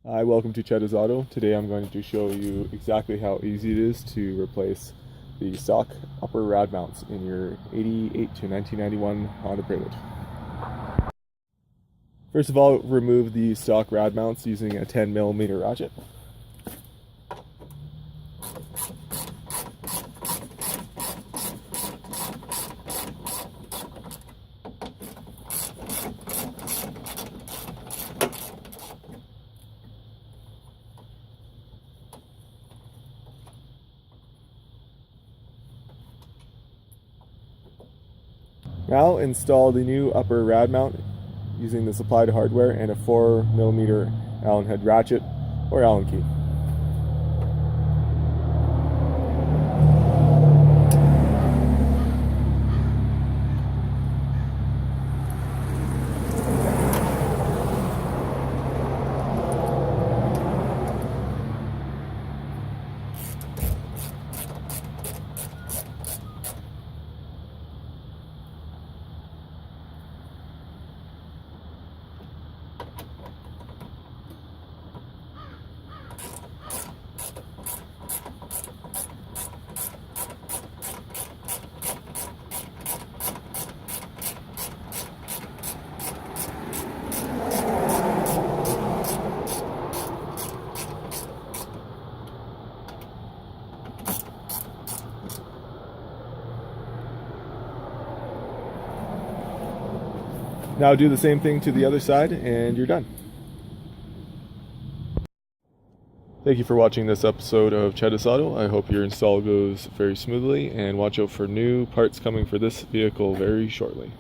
Hi, welcome to Cheddas Auto. Today I'm going to show you exactly how easy it is to replace the stock upper rad mounts in your 88 to 1991 Honda Prelude. First of all, remove the stock rad mounts using a 10mm ratchet. Now install the new upper rad mount using the supplied hardware and a 4mm Allen head ratchet or Allen key. Now do the same thing to the other side and you're done. Thank you for watching this episode of Cheddas Auto. I hope your install goes very smoothly and watch out for new parts coming for this vehicle very shortly.